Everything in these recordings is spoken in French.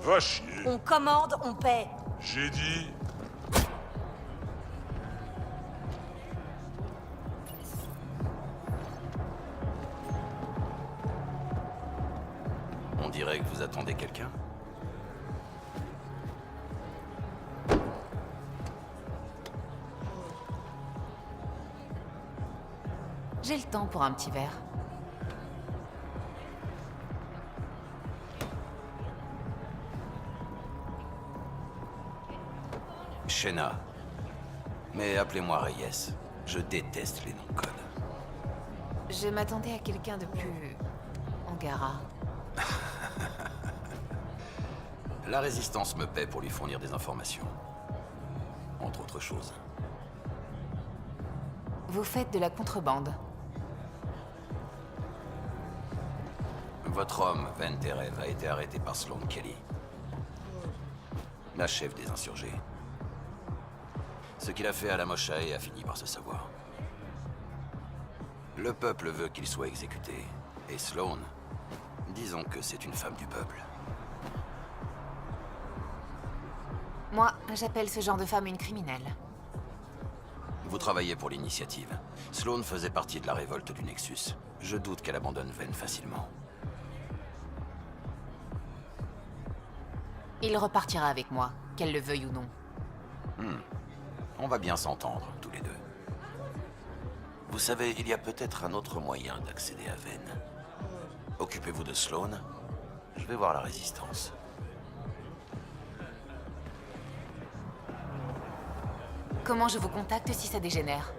Va chier. On commande, on paie. J'ai dit... On dirait que vous attendez quelqu'un. J'ai le temps pour un petit verre. Shena. Mais appelez-moi Reyes. Je déteste les noms de code. Je m'attendais à quelqu'un de plus... Angara. La Résistance me paie pour lui fournir des informations. Entre autres choses. Vous faites de la contrebande. Votre homme, Van Terev, a été arrêté par Sloan Kelly. La chef des insurgés. Ce qu'il a fait à la Moshae a fini par se savoir. Le peuple veut qu'il soit exécuté. Et Sloan, disons que c'est une femme du peuple. Moi, j'appelle ce genre de femme une criminelle. Vous travaillez pour l'Initiative. Sloan faisait partie de la révolte du Nexus. Je doute qu'elle abandonne Ven facilement. Il repartira avec moi, qu'elle le veuille ou non. On va bien s'entendre, tous les deux. Vous savez, il y a peut-être un autre moyen d'accéder à Ven. Occupez-vous de Sloan. Je vais voir la Résistance. Comment je vous contacte si ça dégénère?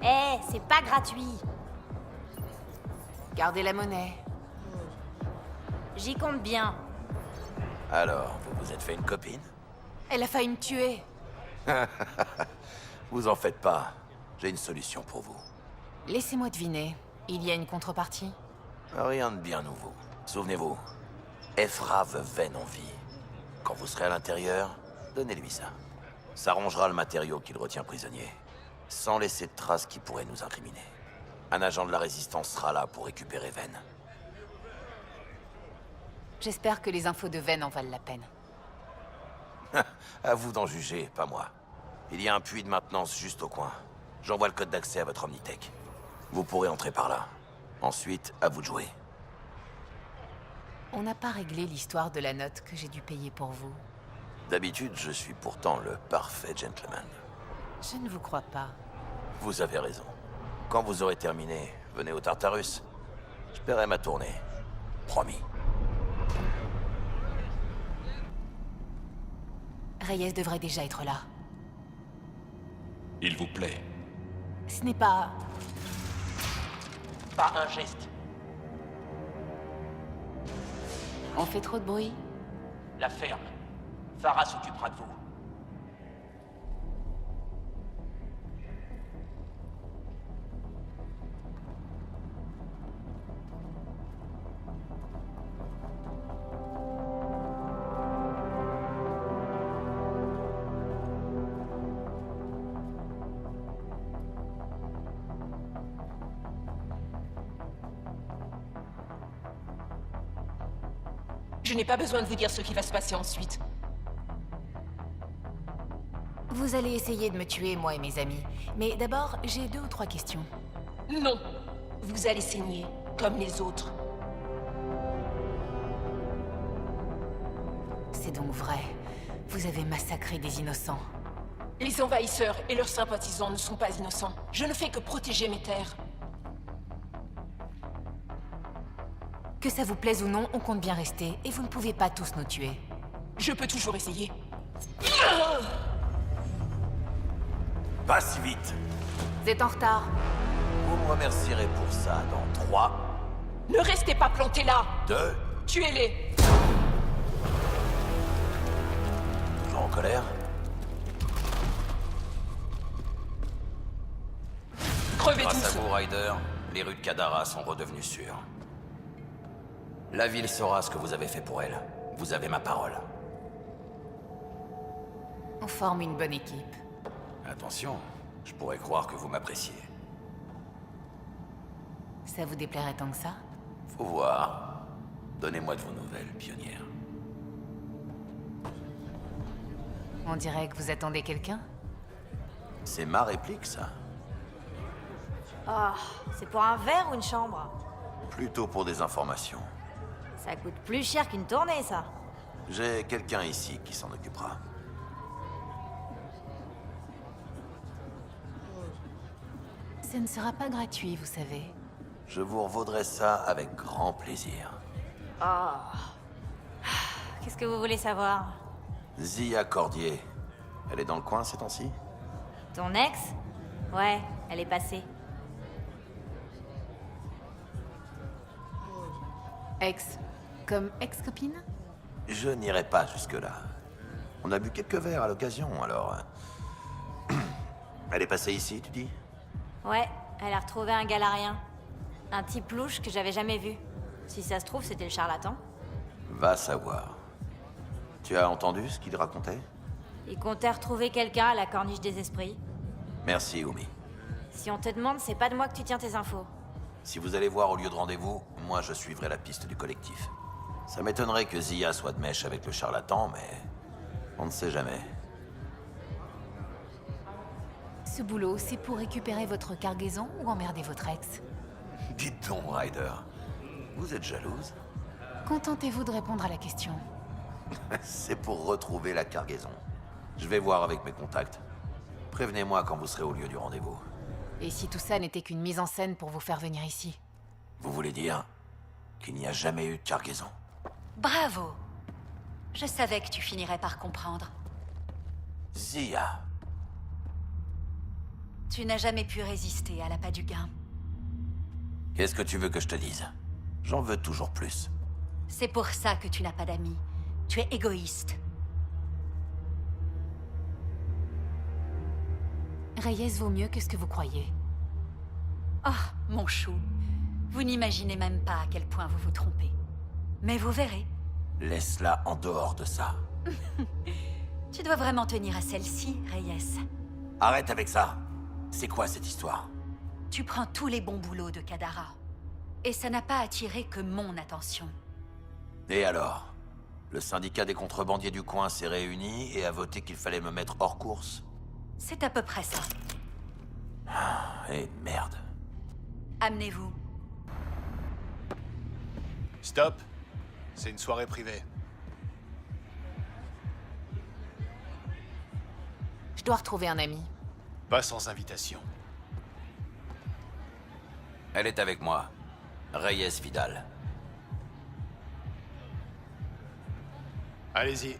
Eh, c'est pas gratuit. Gardez la monnaie. J'y compte bien. Alors, vous vous êtes fait une copine? Elle a failli me tuer. Vous en faites pas. J'ai une solution pour vous. Laissez-moi deviner. Il y a une contrepartie? Rien de bien nouveau. Souvenez-vous, Ephra veut Ven en vie. Quand vous serez à l'intérieur, donnez-lui ça. Ça rongera le matériau qu'il retient prisonnier, sans laisser de traces qui pourraient nous incriminer. Un agent de la Résistance sera là pour récupérer Ven. J'espère que les infos de Ven en valent la peine. À vous d'en juger, pas moi. Il y a un puits de maintenance juste au coin. J'envoie le code d'accès à votre Omnitech. Vous pourrez entrer par là. Ensuite, à vous de jouer. On n'a pas réglé l'histoire de la note que j'ai dû payer pour vous. D'habitude, je suis pourtant le parfait gentleman. Je ne vous crois pas. Vous avez raison. Quand vous aurez terminé, venez au Tartarus. Je paierai ma tournée. Promis. Reyes devrait déjà être là. Il vous plaît. Ce n'est pas... Pas un geste. On fait trop de bruit? La ferme. Farah s'occupera de vous. Je n'ai pas besoin de vous dire ce qui va se passer ensuite. Vous allez essayer de me tuer, moi et mes amis. Mais d'abord, j'ai 2 ou 3 questions. Non. Vous allez saigner, comme les autres. C'est donc vrai. Vous avez massacré des innocents. Les envahisseurs et leurs sympathisants ne sont pas innocents. Je ne fais que protéger mes terres. Que ça vous plaise ou non, on compte bien rester. Et vous ne pouvez pas tous nous tuer. Je peux toujours essayer. Pas si vite. Vous êtes en retard. Vous me remercierez pour ça dans 3, Ne restez pas plantés là. 2... Tuez-les. Toujours en colère? Crevez Grâce tous. à vous, Ryder, les rues de Kadara sont redevenues sûres. La ville saura ce que vous avez fait pour elle. Vous avez ma parole. On forme une bonne équipe. Attention, je pourrais croire que vous m'appréciez. Ça vous déplairait tant que ça? Faut voir. Donnez-moi de vos nouvelles, pionnière. On dirait que vous attendez quelqu'un. C'est ma réplique, ça. Oh, c'est pour un verre ou une chambre? Plutôt pour des informations. Ça coûte plus cher qu'une tournée, ça. J'ai quelqu'un ici qui s'en occupera. Ce ne sera pas gratuit, vous savez. Je vous revaudrai ça avec grand plaisir. Oh. Qu'est-ce que vous voulez savoir? Zia Cordier. Elle est dans le coin ces temps-ci? Ton ex? Ouais, elle est passée. Ex. Comme ex-copine? Je n'irai pas jusque-là. On a bu quelques verres à l'occasion, alors... Elle est passée ici, tu dis? Ouais, elle a retrouvé un galarien. Un type louche que j'avais jamais vu. Si ça se trouve, c'était le charlatan. Va savoir. Tu as entendu ce qu'il racontait? Il comptait retrouver quelqu'un à la corniche des esprits. Merci, Oumi. Si on te demande, c'est pas de moi que tu tiens tes infos. Si vous allez voir au lieu de rendez-vous, moi je suivrai la piste du collectif. Ça m'étonnerait que Zia soit de mèche avec le charlatan, mais... on ne sait jamais. Ce boulot, c'est pour récupérer votre cargaison ou emmerder votre ex? Dites donc, Ryder. Vous êtes jalouse? Contentez-vous de répondre à la question. C'est pour retrouver la cargaison. Je vais voir avec mes contacts. Prévenez-moi quand vous serez au lieu du rendez-vous. Et si tout ça n'était qu'une mise en scène pour vous faire venir ici? Vous voulez dire qu'il n'y a jamais eu de cargaison? Bravo. Je savais que tu finirais par comprendre. Zia. Tu n'as jamais pu résister à l'appât du gain. Qu'est-ce que tu veux que je te dise? J'en veux toujours plus. C'est pour ça que tu n'as pas d'amis. Tu es égoïste. Reyes vaut mieux que ce que vous croyez. Oh, mon chou. Vous n'imaginez même pas à quel point vous vous trompez. Mais vous verrez. Laisse-la en dehors de ça. Tu dois vraiment tenir à celle-ci, Reyes. Arrête avec ça. C'est quoi cette histoire? Tu prends tous les bons boulots de Kadara. Et ça n'a pas attiré que mon attention. Et alors? Le syndicat des contrebandiers du coin s'est réuni et a voté qu'il fallait me mettre hors course? C'est à peu près ça. Eh merde. Amenez-vous. Stop. C'est une soirée privée. Je dois retrouver un ami. Pas sans invitation. Elle est avec moi. Reyes Vidal. Allez-y.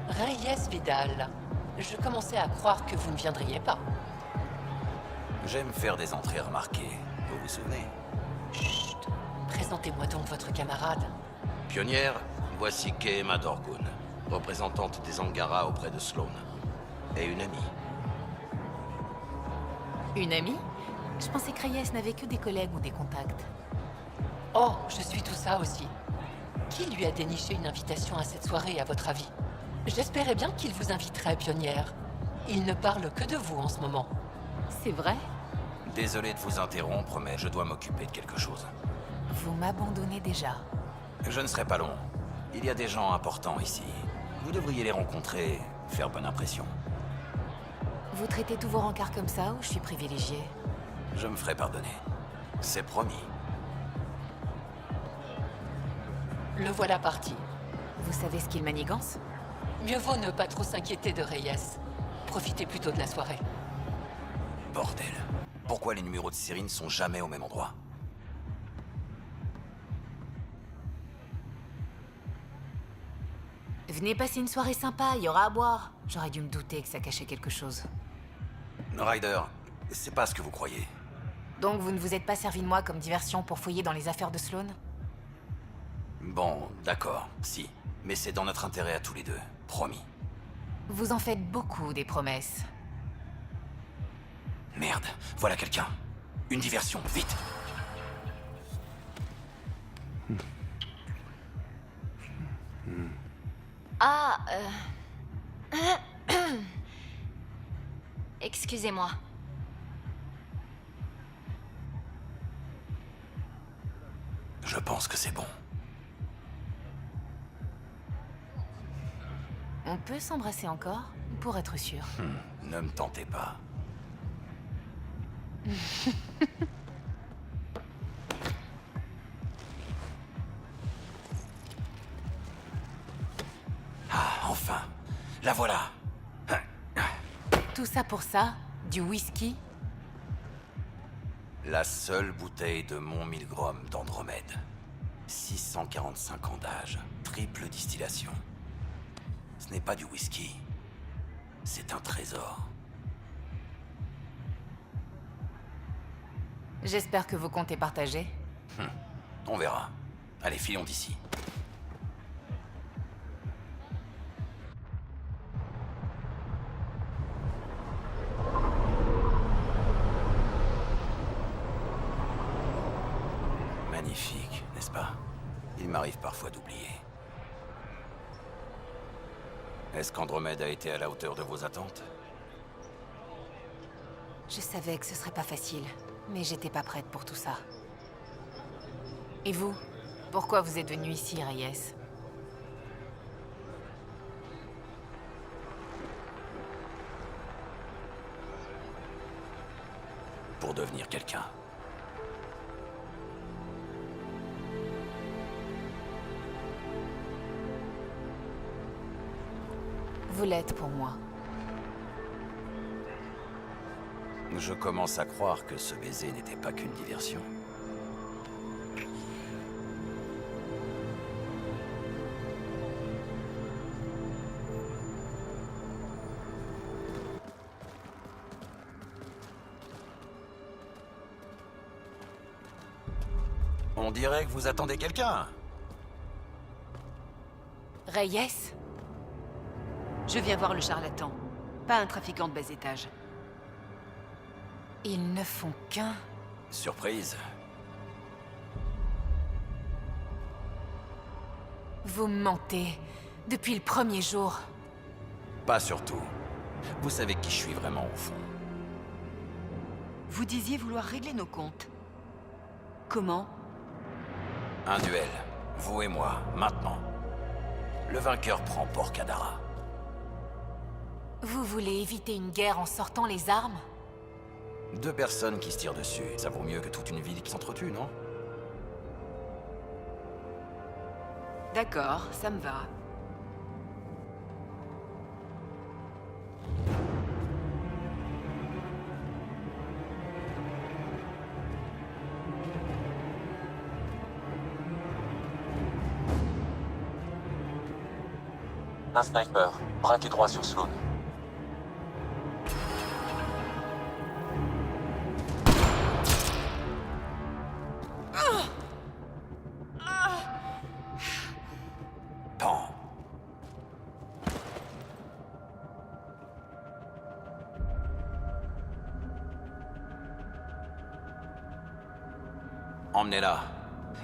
Reyes Vidal. Je commençais à croire que vous ne viendriez pas. J'aime faire des entrées remarquées. Vous vous souvenez? Chut. Présentez-moi donc votre camarade. Pionnière, voici Kehema Dorgun, représentante des Angara auprès de Sloane. Et une amie. Une amie? Je pensais que Reyes n'avait que des collègues ou des contacts. Oh, je suis tout ça aussi. Qui lui a déniché une invitation à cette soirée, à votre avis? J'espérais bien qu'il vous inviterait, pionnière. Il ne parle que de vous en ce moment. C'est vrai? Désolé de vous interrompre, mais je dois m'occuper de quelque chose. Vous m'abandonnez déjà. Je ne serai pas long. Il y a des gens importants ici. Vous devriez les rencontrer, faire bonne impression. Vous traitez tous vos rencarts comme ça ou je suis privilégiée? Je me ferai pardonner. C'est promis. Le voilà parti. Vous savez ce qu'il manigance? Mieux vaut ne pas trop s'inquiéter de Reyes. Profitez plutôt de la soirée. Bordel. Pourquoi les numéros de série ne sont jamais au même endroit? Venez passer une soirée sympa, il y aura à boire. J'aurais dû me douter que ça cachait quelque chose. Ryder, c'est pas ce que vous croyez. Donc vous ne vous êtes pas servi de moi comme diversion pour fouiller dans les affaires de Sloane? Bon, d'accord, si. Mais c'est dans notre intérêt à tous les deux. Promis. Vous en faites beaucoup des promesses. Merde, voilà quelqu'un. Une diversion, vite. Ah, excusez-moi. Je pense que c'est bon. On peut s'embrasser encore, pour être sûr. Ne me tentez pas. Ah, enfin. La voilà. Tout ça pour ça? Du whisky? La seule bouteille de Mont Milgrom d'Andromède. 645 ans d'âge. Triple distillation. Ce n'est pas du whisky. C'est un trésor. J'espère que vous comptez partager. On verra. Allez, filons d'ici. Magnifique, n'est-ce pas? Il m'arrive parfois d'oublier. Est-ce qu'Andromède a été à la hauteur de vos attentes? Je savais que ce serait pas facile, mais j'étais pas prête pour tout ça. Et vous? Pourquoi vous êtes venu ici, Reyes? Pour devenir quelqu'un. Vous l'êtes pour moi. Je commence à croire que ce baiser n'était pas qu'une diversion. On dirait que vous attendez quelqu'un. Reyes? Je viens voir le charlatan, pas un trafiquant de bas étage. Ils ne font qu'un. Surprise. Vous me mentez. Depuis le premier jour. Pas surtout. Vous savez qui je suis vraiment au fond. Vous disiez vouloir régler nos comptes. Comment? Un duel. Vous et moi, maintenant. Le vainqueur prend Port Kadara. Vous voulez éviter une guerre en sortant les armes? Deux personnes qui se tirent dessus, ça vaut mieux que toute une ville qui s'entretue, non? D'accord, ça me va. Un sniper, braqué droit sur Sloan. Pan. Emmenez-la.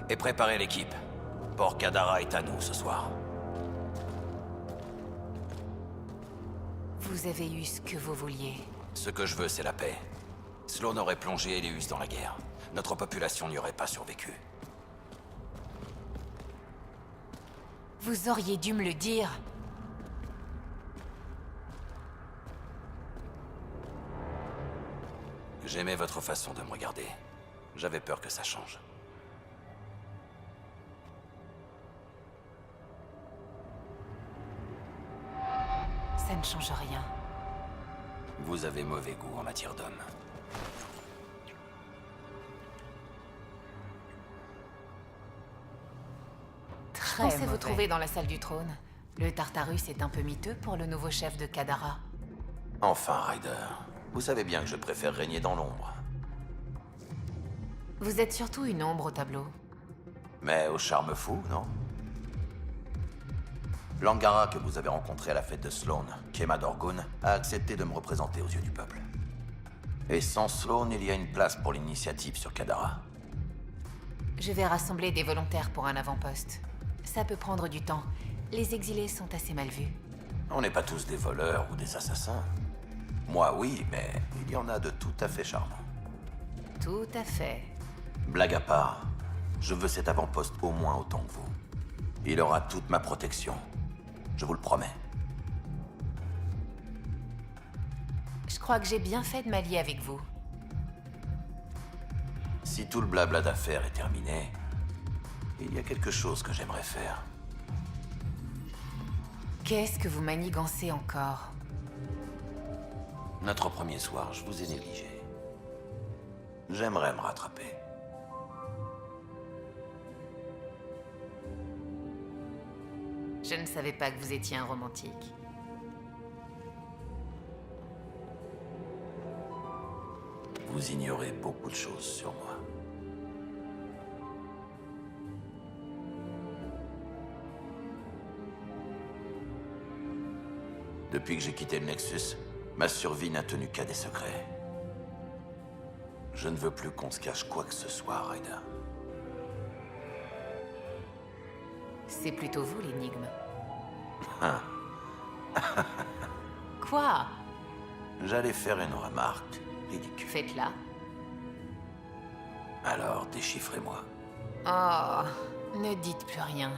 Et préparez l'équipe. Port Kadara est à nous ce soir. Vous avez eu ce que vous vouliez. Ce que je veux, c'est la paix. Sloan aurait plongé Eleus dans la guerre. Notre population n'y aurait pas survécu. Vous auriez dû me le dire. J'aimais votre façon de me regarder. J'avais peur que ça change. Ça ne change rien. Vous avez mauvais goût en matière d'hommes. Très Pensez vous trouver dans la salle du trône. Le Tartarus est un peu miteux pour le nouveau chef de Kadara. Enfin, Ryder. Vous savez bien que je préfère régner dans l'ombre. Vous êtes surtout une ombre au tableau. Mais au charme fou, non? L'Angara que vous avez rencontré à la fête de Sloan, Kema Dorgun, a accepté de me représenter aux yeux du peuple. Et sans Sloan, il y a une place pour l'initiative sur Kadara. Je vais rassembler des volontaires pour un avant-poste. Ça peut prendre du temps, Les exilés sont assez mal vus. On n'est pas tous des voleurs ou des assassins. Moi, oui, mais il y en a de tout à fait charmants. Tout à fait. Blague à part, je veux cet avant-poste au moins autant que vous. Il aura toute ma protection. Je vous le promets. Je crois que j'ai bien fait de m'allier avec vous. Si tout le blabla d'affaires est terminé, il y a quelque chose que j'aimerais faire. Qu'est-ce que vous manigancez encore? Notre premier soir, je vous ai négligé. J'aimerais me rattraper. Je ne savais pas que vous étiez un romantique. Vous ignorez beaucoup de choses sur moi. Depuis que j'ai quitté le Nexus, ma survie n'a tenu qu'à des secrets. Je ne veux plus qu'on se cache quoi que ce soit, Raida. C'est plutôt vous l'énigme. Hein. Quoi? J'allais faire une remarque ridicule. Faites-la. Alors, déchiffrez-moi. Oh, ne dites plus rien.